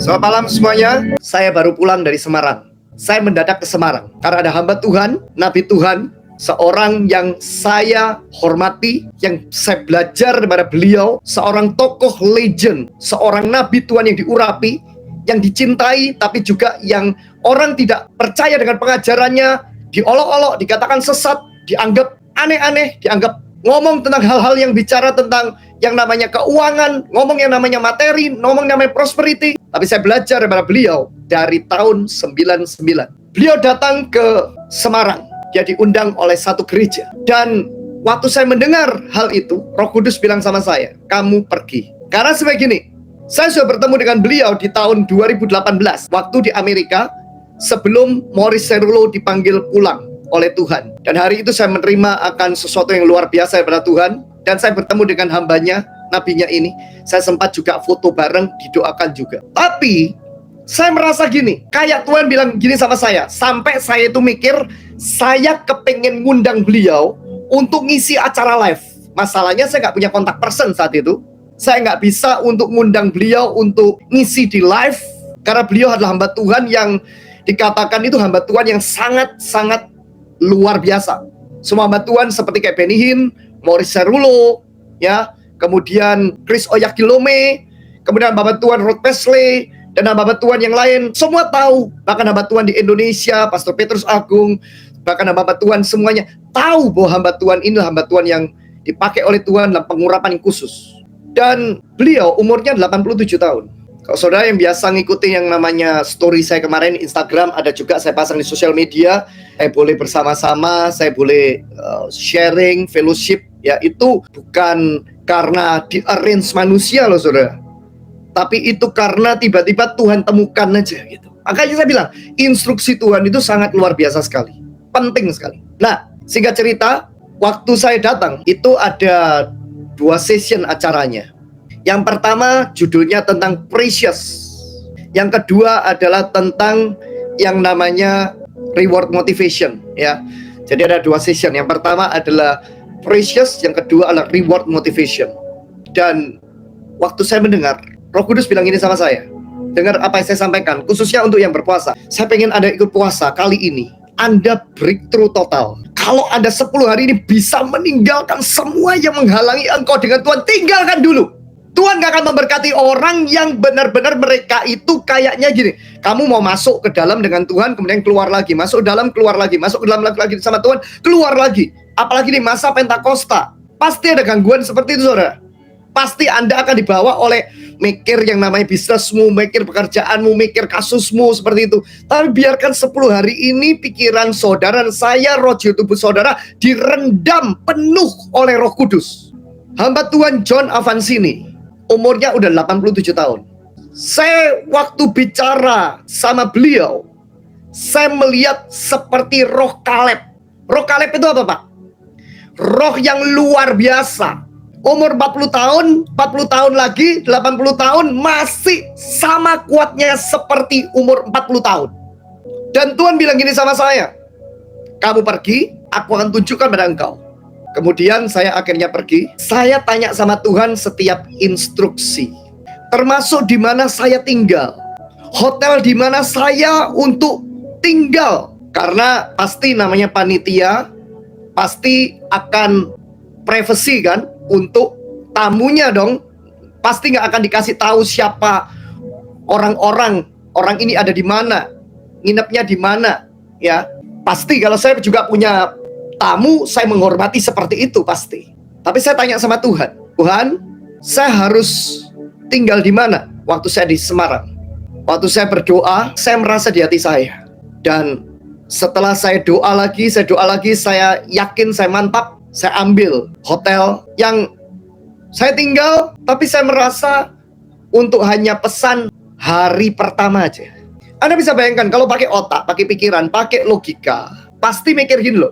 Selamat malam semuanya. Saya baru pulang dari Semarang. Saya mendadak ke Semarang karena ada hamba Tuhan, Nabi Tuhan, seorang yang saya hormati, yang saya belajar daripada beliau, seorang tokoh legend, seorang Nabi Tuhan yang diurapi, yang dicintai, tapi juga yang orang tidak percaya dengan pengajarannya, diolok-olok, dikatakan sesat, dianggap aneh-aneh, dianggap ngomong tentang hal-hal yang bicara tentang yang namanya keuangan, ngomong yang namanya materi, ngomong yang namanya prosperity. Tapi saya belajar daripada beliau dari tahun 99. Beliau datang ke Semarang. Dia diundang oleh satu gereja. Dan waktu saya mendengar hal itu, Roh Kudus bilang sama saya, kamu pergi. Karena sebegini, saya sudah bertemu dengan beliau di tahun 2018, waktu di Amerika, sebelum Morris Cerullo dipanggil pulang oleh Tuhan. Dan hari itu saya menerima akan sesuatu yang luar biasa daripada Tuhan. Dan saya bertemu dengan hambanya, nabinya ini. Saya sempat juga foto bareng, didoakan juga. Tapi saya merasa gini, kayak Tuhan bilang gini sama saya, sampai saya itu mikir, saya kepengen ngundang beliau untuk ngisi acara live. Masalahnya saya nggak punya kontak person saat itu. Saya nggak bisa untuk ngundang beliau untuk ngisi di live, karena beliau adalah hamba Tuhan yang dikatakan itu hamba Tuhan yang sangat-sangat luar biasa. Semua hamba Tuhan seperti kayak Benny Hinn, Morris Cerullo, ya, kemudian Chris Oyakhilome, kemudian hamba Tuhan Rod Wesley, dan hamba Tuhan yang lain, semua tahu. Bahkan hamba Tuhan di Indonesia, Pastor Petrus Agung, bahkan hamba Tuhan semuanya tahu bahwa hamba Tuhan ini hamba Tuhan yang dipakai oleh Tuhan dalam pengurapan yang khusus. Dan beliau umurnya 87 tahun. Kalau saudara yang biasa ngikutin yang namanya story saya kemarin di Instagram, ada juga saya pasang di sosial media, saya boleh bersama-sama, saya boleh sharing, fellowship, ya itu bukan karena di-arrange manusia loh saudara. Tapi itu karena tiba-tiba Tuhan temukan aja gitu. Makanya saya bilang, instruksi Tuhan itu sangat luar biasa sekali. Penting sekali. Nah, singkat cerita, waktu saya datang, itu ada 2 session acaranya. Yang pertama judulnya tentang precious. Yang kedua adalah tentang yang namanya reward motivation, ya. Jadi ada 2 session. Yang pertama adalah precious, yang kedua adalah reward motivation. Dan waktu saya mendengar, Roh Kudus bilang ini sama saya. Dengar apa yang saya sampaikan, khususnya untuk yang berpuasa. Saya pengen Anda ikut puasa kali ini. Anda breakthrough total. Kalau Anda 10 hari ini bisa meninggalkan semua yang menghalangi engkau dengan Tuhan, tinggalkan dulu. Tuhan gak akan memberkati orang yang benar-benar mereka itu kayaknya gini. Kamu mau masuk ke dalam dengan Tuhan, kemudian keluar lagi. Masuk dalam, keluar lagi. Masuk ke dalam lagi sama Tuhan, keluar lagi. Apalagi di masa Pentakosta. Pasti ada gangguan seperti itu saudara. Pasti Anda akan dibawa oleh mikir yang namanya bisnismu, mikir pekerjaanmu, mikir kasusmu seperti itu. Tapi biarkan 10 hari ini pikiran saudara dan saya, roh jiwa tubuh saudara direndam penuh oleh Roh Kudus. Hamba Tuhan John Avancini, umurnya udah 87 tahun. Saya waktu bicara sama beliau, saya melihat seperti roh Kaleb. Roh Kaleb itu apa Pak? Roh yang luar biasa. Umur 40 tahun, 40 tahun lagi, 80 tahun, masih sama kuatnya seperti umur 40 tahun. Dan Tuhan bilang gini sama saya, kamu pergi, aku akan tunjukkan pada engkau. Kemudian saya akhirnya pergi. Saya tanya sama Tuhan setiap instruksi, termasuk di mana saya tinggal, hotel di mana saya untuk tinggal. Karena pasti namanya panitia, pasti akan privacy kan, untuk tamunya dong. Pasti nggak akan dikasih tahu siapa orang ini ada di mana, nginepnya di mana, ya. Pasti kalau saya juga punya tamu, saya menghormati seperti itu pasti. Tapi saya tanya sama Tuhan, Tuhan, saya harus tinggal di mana? Waktu saya di Semarang, waktu saya berdoa, saya merasa di hati saya. Dan setelah saya doa lagi, saya yakin, saya mantap, saya ambil hotel yang saya tinggal. Tapi saya merasa untuk hanya pesan hari pertama aja. Anda bisa bayangkan kalau pakai otak, pakai pikiran, pakai logika, pasti mikir gini loh,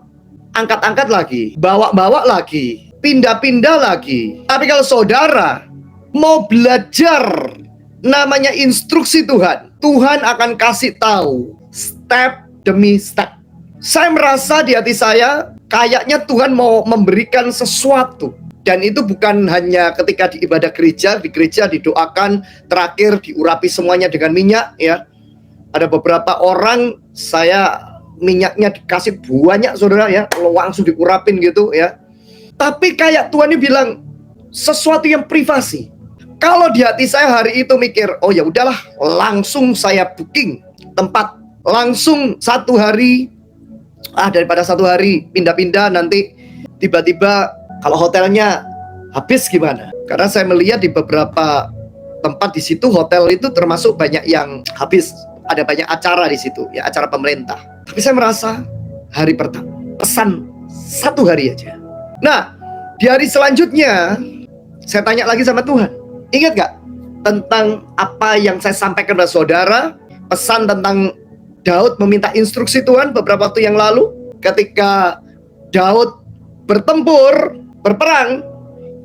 angkat-angkat lagi, bawa-bawa lagi, pindah-pindah lagi. Tapi kalau saudara mau belajar namanya instruksi Tuhan, Tuhan akan kasih tahu step demi step. Saya merasa di hati saya kayaknya Tuhan mau memberikan sesuatu Dan itu bukan hanya ketika di ibadah gereja, di gereja didoakan, terakhir diurapi semuanya dengan minyak ya. Ada beberapa orang saya minyaknya dikasih banyak saudara ya, langsung diurapin gitu ya. Tapi kayak Tuhan ini bilang sesuatu yang privasi. Kalau di hati saya hari itu mikir, oh ya udahlah, langsung saya booking tempat, langsung 1 hari, daripada 1 hari pindah-pindah nanti tiba-tiba kalau hotelnya habis gimana? Karena saya melihat di beberapa tempat di situ hotel itu termasuk banyak yang habis, ada banyak acara di situ ya, acara pemerintah. Tapi saya merasa hari pertama pesan 1 hari aja. Nah, di hari selanjutnya saya tanya lagi sama Tuhan, ingat gak tentang apa yang saya sampaikan kepada saudara, pesan tentang Daud meminta instruksi Tuhan beberapa waktu yang lalu? Ketika Daud bertempur, berperang,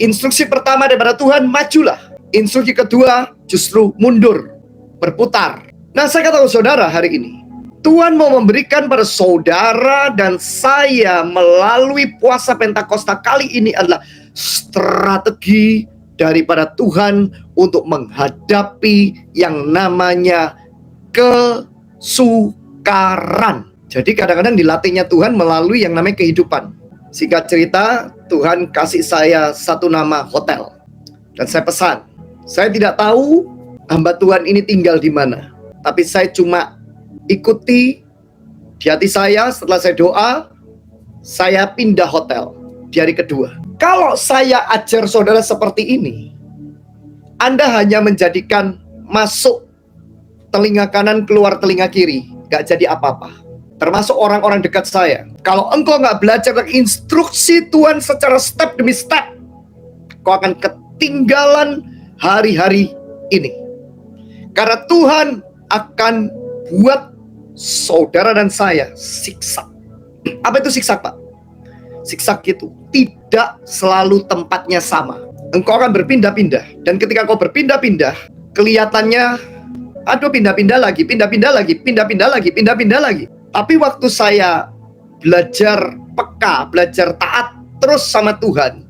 instruksi pertama daripada Tuhan, majulah. Instruksi kedua justru mundur, berputar. Nah, saya katakan saudara hari ini, Tuhan mau memberikan pada saudara dan saya melalui puasa Pentakosta kali ini adalah strategi daripada Tuhan untuk menghadapi yang namanya kesukaran. Jadi kadang-kadang dilatihnya Tuhan melalui yang namanya kehidupan. Singkat cerita, Tuhan kasih saya 1 nama hotel. Dan saya pesan. Saya tidak tahu hamba Tuhan ini tinggal di mana. Tapi saya cuma ikuti di hati saya. Setelah saya doa, saya pindah hotel di hari kedua. Kalau saya ajar saudara seperti ini, Anda hanya menjadikan masuk telinga kanan, keluar telinga kiri. Gak jadi apa-apa. Termasuk orang-orang dekat saya. Kalau engkau nggak belajar instruksi Tuhan secara step demi step, kau akan ketinggalan hari-hari ini. Karena Tuhan akan buat saudara dan saya siksa. Apa itu siksa, Pak? Siksa itu tidak selalu tempatnya sama. Engkau akan berpindah-pindah. Dan ketika kau berpindah-pindah, kelihatannya, aduh pindah-pindah lagi, pindah-pindah lagi, pindah-pindah lagi, pindah-pindah lagi. Tapi waktu saya belajar peka, belajar taat terus sama Tuhan,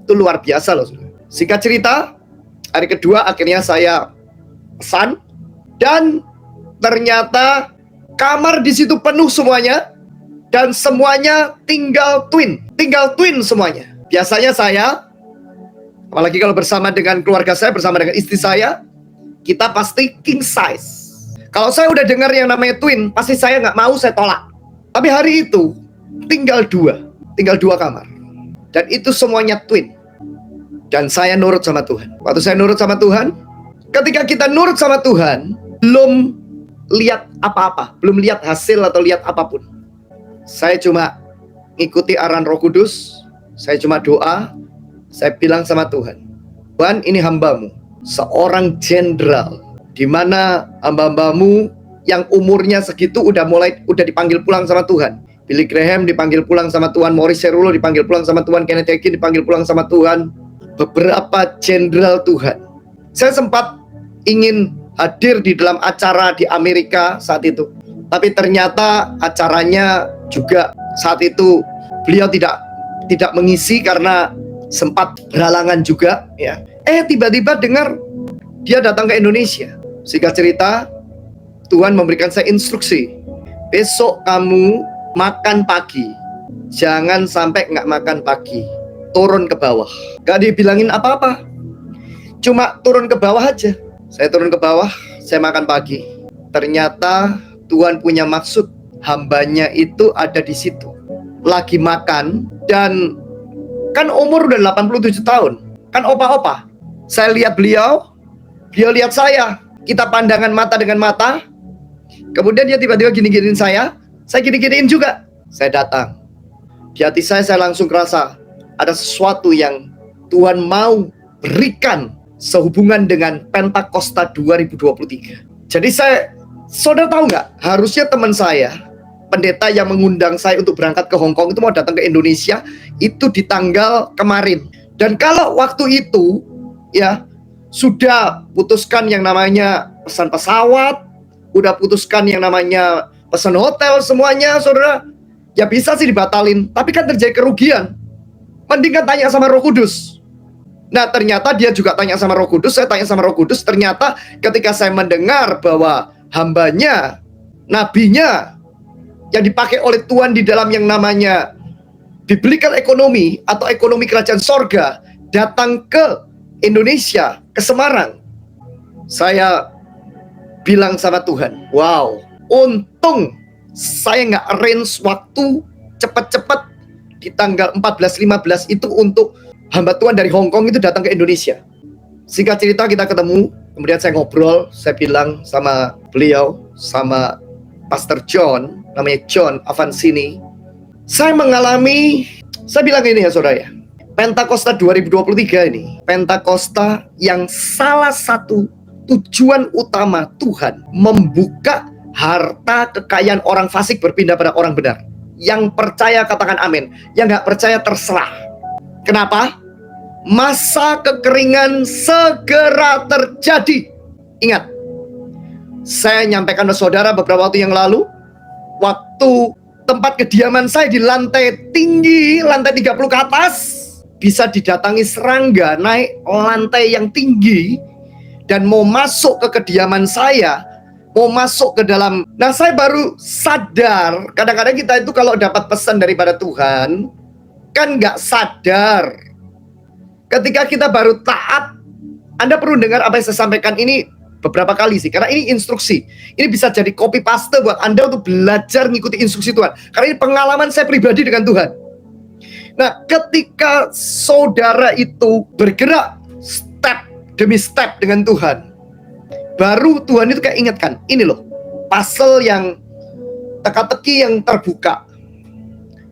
itu luar biasa loh. Singkat cerita, hari kedua akhirnya saya pesan, dan ternyata kamar di situ penuh semuanya, dan semuanya tinggal twin semuanya. Biasanya saya, apalagi kalau bersama dengan keluarga saya, bersama dengan istri saya, kita pasti king size. Kalau saya udah dengar yang namanya twin, pasti saya nggak mau, saya tolak. Tapi hari itu tinggal dua kamar, dan itu semuanya twin. Dan saya nurut sama Tuhan. Waktu saya nurut sama Tuhan, ketika kita nurut sama Tuhan, belum lihat apa-apa, belum lihat hasil atau lihat apapun. Saya cuma ikuti arahan Roh Kudus, saya cuma doa, saya bilang sama Tuhan, Tuhan ini hambamu, seorang jenderal, di mana hamba-hambamu yang umurnya segitu udah dipanggil pulang sama Tuhan. Billy Graham dipanggil pulang sama Tuhan, Morris Cerullo dipanggil pulang sama Tuhan, Kenneth Hagin dipanggil pulang sama Tuhan. Beberapa jenderal Tuhan. Saya sempat ingin hadir di dalam acara di Amerika saat itu, tapi ternyata acaranya juga saat itu beliau tidak mengisi karena sempat berhalangan juga ya. Tiba-tiba dengar dia datang ke Indonesia. Singkat cerita, Tuhan memberikan saya instruksi, besok kamu makan pagi, jangan sampai nggak makan pagi, turun ke bawah. Gak dibilangin apa-apa, cuma turun ke bawah aja. Saya turun ke bawah, saya makan pagi. Ternyata Tuhan punya maksud, hambanya itu ada di situ, lagi makan, dan kan umur udah 87 tahun, kan opa-opa. Saya lihat beliau lihat saya. Kita pandangan mata dengan mata. Kemudian dia tiba-tiba gini-giniin saya gini-giniin juga. Saya datang. Di hati saya langsung kerasa ada sesuatu yang Tuhan mau berikan sehubungan dengan Pentakosta 2023. Jadi saudara tahu nggak? Harusnya teman saya, pendeta yang mengundang saya untuk berangkat ke Hong Kong itu mau datang ke Indonesia itu di tanggal kemarin. Dan kalau waktu itu ya sudah putuskan yang namanya pesan pesawat, udah putuskan yang namanya pesan hotel semuanya, saudara, ya bisa sih dibatalin, tapi kan terjadi kerugian. Mending kan tanya sama Roh Kudus. Nah, ternyata dia juga tanya sama Roh Kudus, saya tanya sama Roh Kudus. Ternyata ketika saya mendengar bahwa hambanya, nabinya yang dipakai oleh Tuhan di dalam yang namanya biblical economy atau ekonomi kerajaan sorga datang ke Indonesia, ke Semarang, saya bilang sama Tuhan, wow, untung saya nggak arrange waktu cepet-cepet di tanggal 14-15 itu untuk hamba Tuhan dari Hong Kong itu datang ke Indonesia. Singkat cerita kita ketemu, kemudian saya ngobrol, saya bilang sama beliau, sama Pastor John, namanya John Avancini, saya mengalami, saya bilang ini ya saudara ya, Pentakosta 2023 ini, Pentakosta yang salah satu tujuan utama Tuhan membuka harta kekayaan orang fasik berpindah pada orang benar. Yang percaya katakan amin, yang nggak percaya terserah. Kenapa? Masa kekeringan segera terjadi. Ingat, saya nyampaikan ke saudara beberapa waktu yang lalu, waktu tempat kediaman saya di lantai tinggi, lantai 30 ke atas, bisa didatangi serangga naik lantai yang tinggi dan mau masuk ke kediaman saya, mau masuk ke dalam. Nah, saya baru sadar, kadang-kadang kita itu kalau dapat pesan daripada Tuhan, kan nggak sadar. Ketika kita baru taat, Anda perlu dengar apa yang saya sampaikan ini beberapa kali sih, karena ini instruksi. Ini bisa jadi copy paste buat Anda untuk belajar mengikuti instruksi Tuhan. Karena ini pengalaman saya pribadi dengan Tuhan. Nah, ketika saudara itu bergerak step demi step dengan Tuhan, baru Tuhan itu kayak ingatkan, ini loh, puzzle yang teka-teki yang terbuka.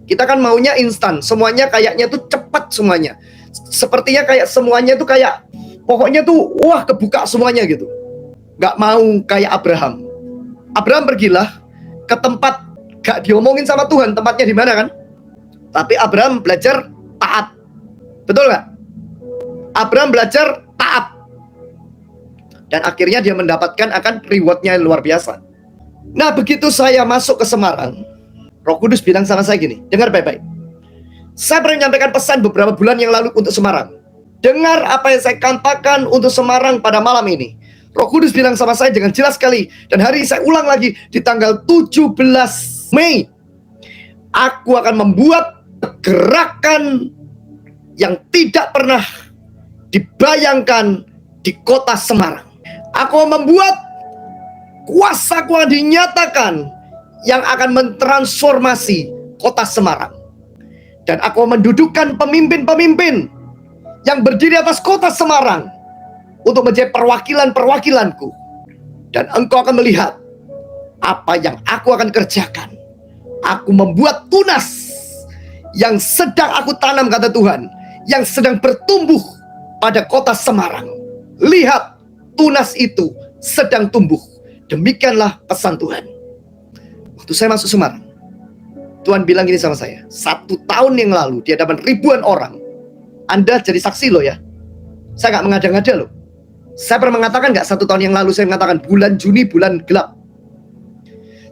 Kita kan maunya instan, semuanya kayaknya tuh cepat semuanya. Sepertinya kayak semuanya tuh kayak, pokoknya tuh, wah kebuka semuanya gitu. Gak mau kayak Abraham. Abraham pergilah ke tempat gak diomongin sama Tuhan, tempatnya di mana kan? Tapi Abraham belajar taat. Betul gak? Abraham belajar taat. Dan akhirnya dia mendapatkan akan rewardnya luar biasa. Nah, begitu saya masuk ke Semarang, Roh Kudus bilang sama saya gini, dengar baik-baik. Saya pernah menyampaikan pesan beberapa bulan yang lalu untuk Semarang. Dengar apa yang saya katakan untuk Semarang pada malam ini. Roh Kudus bilang sama saya dengan jelas sekali. Dan hari ini saya ulang lagi di tanggal 17 Mei. Aku akan membuat gerakan yang tidak pernah dibayangkan di kota Semarang. Aku membuat kuasa akan dinyatakan yang akan mentransformasi kota Semarang. Dan aku mendudukkan pemimpin-pemimpin yang berdiri atas kota Semarang untuk menjadi perwakilan-perwakilanku. Dan engkau akan melihat apa yang aku akan kerjakan. Aku membuat tunas yang sedang aku tanam, kata Tuhan, yang sedang bertumbuh pada kota Semarang. Lihat, tunas itu sedang tumbuh. Demikianlah pesan Tuhan. Waktu saya masuk Semarang, Tuhan bilang gini sama saya, 1 tahun yang lalu di hadapan ribuan orang, Anda jadi saksi loh ya, saya gak mengada-ngada loh. Saya pernah mengatakan gak 1 tahun yang lalu, saya mengatakan bulan Juni, bulan gelap.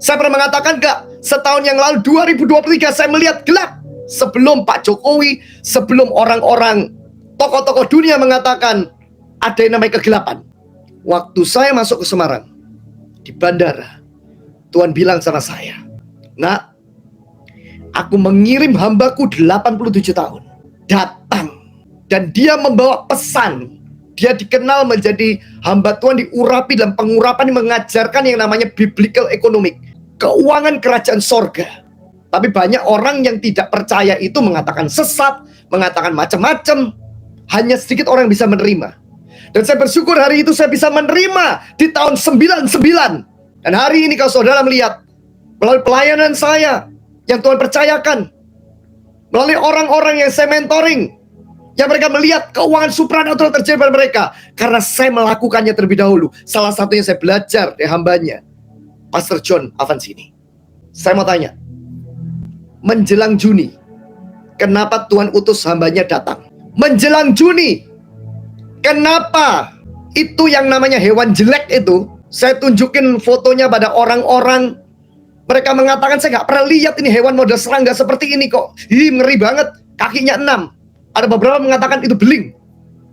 Saya pernah mengatakan gak setahun yang lalu, 2023, saya melihat gelap. Sebelum Pak Jokowi, sebelum orang-orang tokoh-tokoh dunia mengatakan ada yang namanya kegelapan. Waktu saya masuk ke Semarang, di bandara, Tuhan bilang sama saya, nak, aku mengirim hambaku 87 tahun datang. Dan dia membawa pesan. Dia dikenal menjadi hamba Tuhan, diurapi dalam pengurapan yang mengajarkan yang namanya biblical economic, keuangan kerajaan sorga. Tapi banyak orang yang tidak percaya itu mengatakan sesat, mengatakan macam-macam. Hanya sedikit orang yang bisa menerima. Dan saya bersyukur hari itu saya bisa menerima di tahun 99. Dan hari ini kalau saudara melihat melalui pelayanan saya yang Tuhan percayakan, melalui orang-orang yang saya mentoring, yang mereka melihat keuangan supranatural terjadi pada mereka, karena saya melakukannya terlebih dahulu. Salah satunya saya belajar dari hambanya, Pastor John Avancini. Saya mau tanya, menjelang Juni, kenapa Tuhan utus hambanya datang? Menjelang Juni, kenapa itu yang namanya hewan jelek itu, saya tunjukin fotonya pada orang-orang. Mereka mengatakan, saya nggak pernah lihat ini hewan model serangga seperti ini kok. Ngeri banget, kakinya 6. Ada beberapa mengatakan itu beling.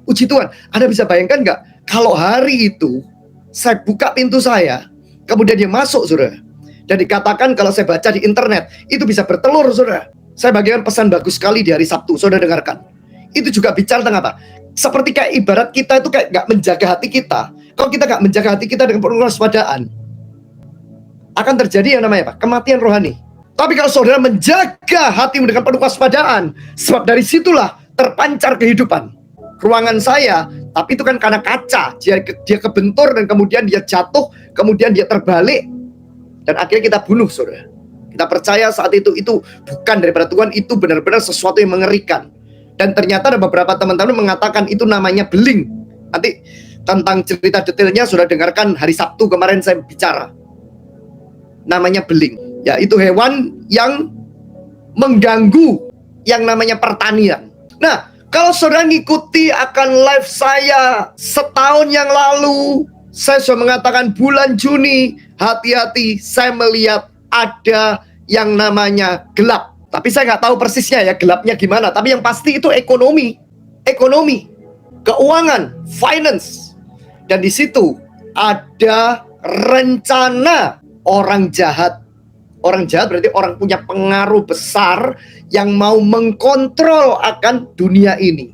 Puji Tuhan. Anda bisa bayangkan nggak? Kalau hari itu saya buka pintu saya, kemudian dia masuk, saudara. Dan dikatakan kalau saya baca di internet, itu bisa bertelur, saudara. Saya bagikan pesan bagus sekali di hari Sabtu, saudara dengarkan. Itu juga bicara tentang apa? Seperti kayak ibarat kita itu kayak nggak menjaga hati kita. Kalau kita nggak menjaga hati kita dengan penuh kewaspadaan, akan terjadi yang namanya apa? Kematian rohani. Tapi kalau saudara menjaga hatimu dengan penuh kewaspadaan, sebab dari situlah terpancar kehidupan. Ruangan saya, tapi itu kan karena kaca, dia kebentur dan kemudian dia jatuh, kemudian dia terbalik, dan akhirnya kita bunuh, saudara. Kita percaya saat itu bukan daripada Tuhan, itu benar-benar sesuatu yang mengerikan. Dan ternyata ada beberapa teman-teman mengatakan itu namanya beling. Nanti tentang cerita detailnya sudah dengarkan hari Sabtu kemarin saya bicara. Namanya beling. Ya, itu hewan yang mengganggu yang namanya pertanian. Nah, kalau saudara ngikuti akan live saya setahun yang lalu, saya sudah mengatakan bulan Juni, hati-hati, saya melihat ada yang namanya gelap. Tapi saya nggak tahu persisnya ya gelapnya gimana. Tapi yang pasti itu ekonomi, keuangan, finance. Dan di situ ada rencana orang jahat. Orang jahat berarti orang punya pengaruh besar yang mau mengkontrol akan dunia ini.